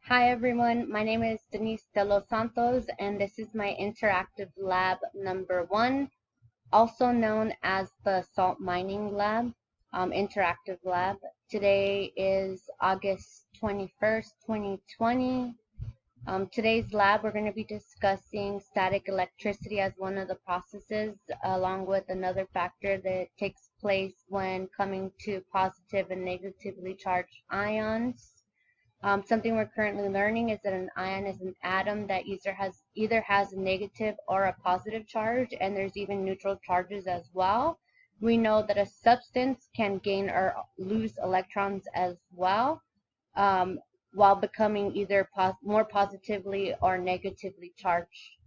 Hi everyone, my name is Denise De Los Santos and this is my interactive lab number 1, also known as the Salt Mining Lab, interactive lab. Today is August 21st, 2020. Today's lab we're going to be discussing static electricity as one of the processes along with another factor that takes place when coming to positive and negatively charged ions. Something we're currently learning is that an ion is an atom that either has a negative or a positive charge, and there's even neutral charges as well. We know that a substance can gain or lose electrons as well, um, while becoming either more positively or negatively charged.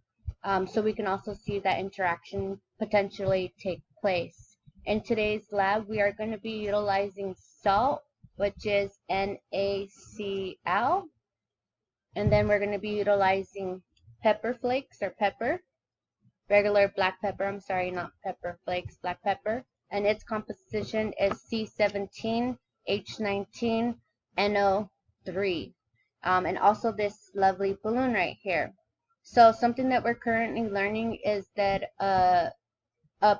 So we can also see that interaction potentially take place. In today's lab, we are going to be utilizing salt, which is NaCl, and then we're going to be utilizing pepper flakes or pepper, regular black pepper, I'm sorry, not pepper flakes, black pepper, and its composition is C17H19NO3, and also this lovely balloon right here. So something that we're currently learning is that a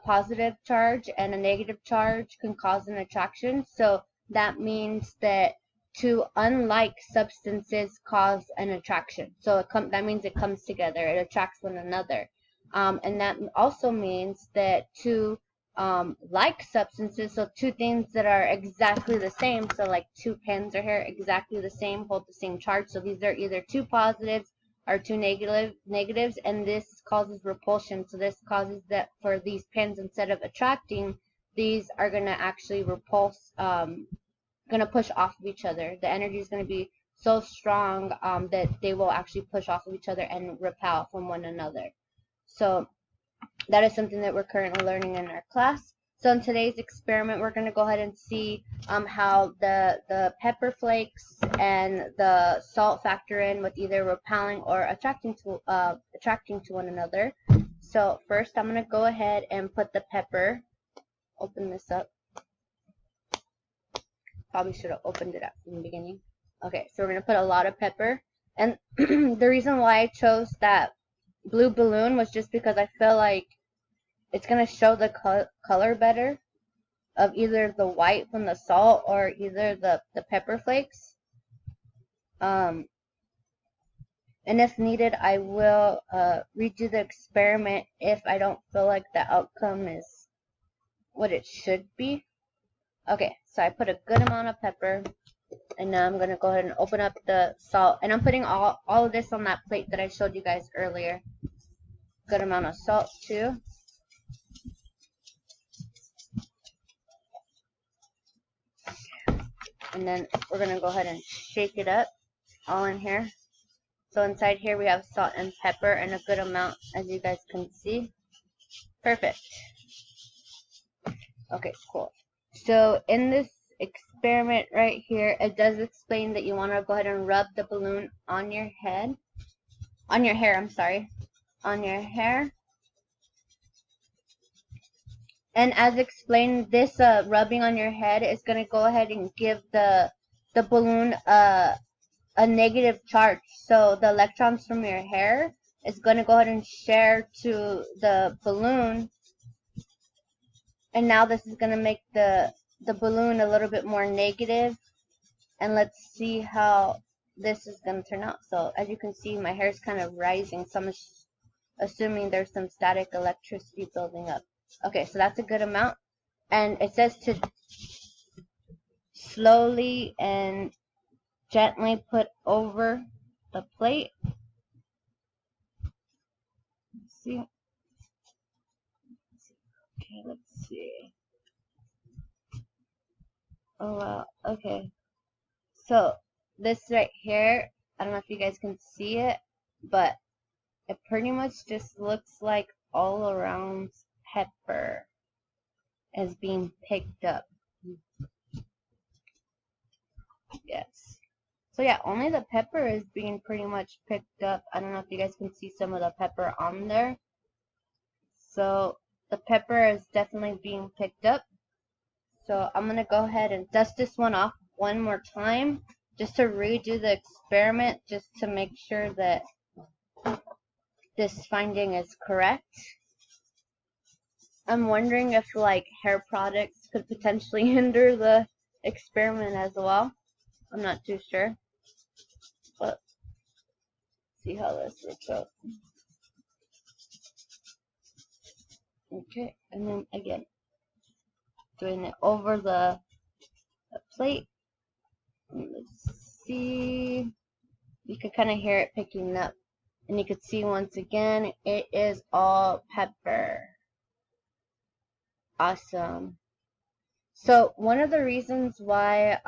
positive charge and a negative charge can cause an attraction. So that means that two unlike substances cause an attraction. So that means it comes together. It attracts one another. And that also means that two like substances, so two things that are exactly the same, so like two pens are here exactly the same, hold the same charge. So these are either two positives or two negatives, and this causes repulsion. So this causes that for these pens, instead of attracting, these are going to actually repulse, going to push off of each other. The energy is going to be so strong that they will actually push off of each other and repel from one another. So that is something that we're currently learning in our class. So in today's experiment, we're going to go ahead and see how the pepper flakes and the salt factor in with either repelling or attracting to one another. So first, I'm going to go ahead and put the pepper. Open this up. Probably should have opened it up from the beginning. Okay, so we're going to put a lot of pepper. And the reason why I chose that blue balloon was just because I feel like it's going to show the color better of either the white from the salt or either the pepper flakes. And if needed, I will redo the experiment if I don't feel like the outcome is what it should be. Okay, so I put a good amount of pepper, and now I'm going to go ahead and open up the salt. And I'm putting all of this on that plate that I showed you guys earlier. Good amount of salt, too. And then we're going to go ahead and shake it up all in here. So inside here we have salt and pepper and a good amount, as you guys can see. Perfect. Okay, cool. So in this experiment right here, it does explain that you want to go ahead and rub the balloon on your head. On your hair, I'm sorry. On your hair. And as explained, this rubbing on your head is going to go ahead and give the balloon a negative charge. So the electrons from your hair is going to go ahead and share to the balloon. And now this is going to make the balloon a little bit more negative. And let's see how this is going to turn out. So as you can see, my hair is kind of rising. So I'm assuming there's some static electricity building up. Okay, so that's a good amount. And it says to slowly and gently put over the plate. Let's see. Okay, let's see. Oh, wow. Okay. So this right here, I don't know if you guys can see it, but it pretty much just looks like all around pepper is being picked up. Yes. So yeah, only the pepper is being pretty much picked up. I don't know if you guys can see some of the pepper on there. So the pepper is definitely being picked up. So I'm going to go ahead and dust this one off one more time just to redo the experiment just to make sure that this finding is correct. I'm wondering if like hair products could potentially hinder the experiment as well. I'm not too sure, but see how this works out. Okay, and then again, doing it over the plate. Let's see. You could kind of hear it picking up. And you could see once again, it is all pepper. Awesome. So one of the reasons why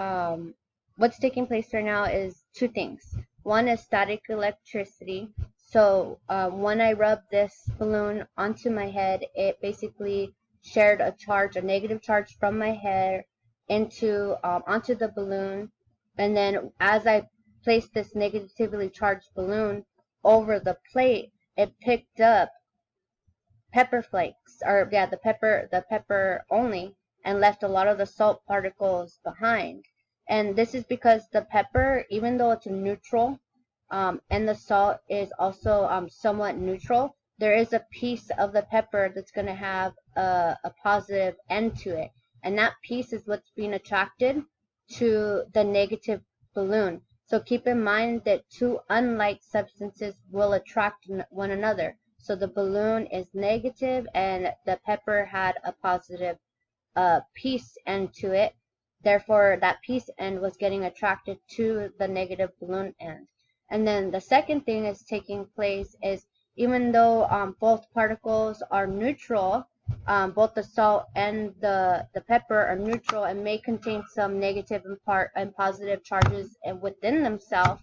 what's taking place right now is two things. One is static electricity. So when I rubbed this balloon onto my head, it basically shared a charge, a negative charge from my hair into onto the balloon. And then as I placed this negatively charged balloon over the plate, it picked up pepper flakes, or yeah, the pepper only, and left a lot of the salt particles behind. And this is because the pepper, even though it's neutral, and the salt is also somewhat neutral, there is a piece of the pepper that's going to have a positive end to it. And that piece is what's being attracted to the negative balloon. So keep in mind that two unlike substances will attract one another. So the balloon is negative and the pepper had a positive piece end to it. Therefore, that piece end was getting attracted to the negative balloon end. And then the second thing is taking place is even though both particles are neutral, both the salt and the pepper are neutral and may contain some negative and positive charges within themselves.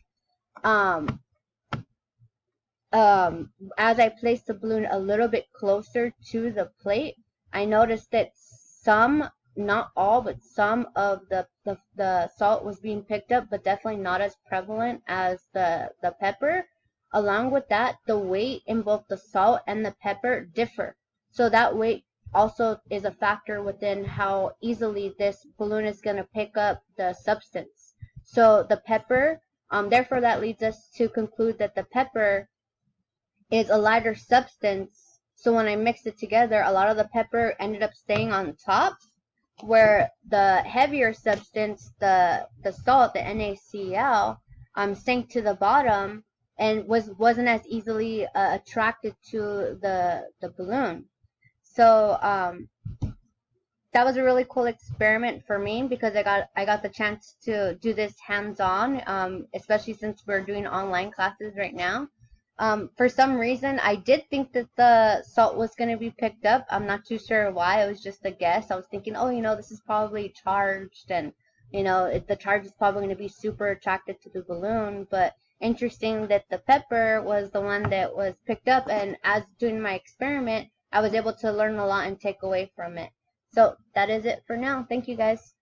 As I placed the balloon a little bit closer to the plate, I noticed that some, not all, but some of the salt was being picked up, but definitely not as prevalent as the pepper. Along with that, the weight in both the salt and the pepper differ. So that weight also is a factor within how easily this balloon is going to pick up the substance. So the pepper, therefore that leads us to conclude that the pepper is a lighter substance. So when I mixed it together, a lot of the pepper ended up staying on top, where the heavier substance, the salt, the NaCl, sank to the bottom and wasn't as easily attracted to the balloon. So that was a really cool experiment for me because I got the chance to do this hands-on, especially since we're doing online classes right now. For some reason, I did think that the salt was going to be picked up. I'm not too sure why. It was just a guess. I was thinking, oh, this is probably charged, and, the charge is probably going to be super attracted to the balloon. But interesting that the pepper was the one that was picked up, and as doing my experiment, I was able to learn a lot and take away from it. So that is it for now. Thank you, guys.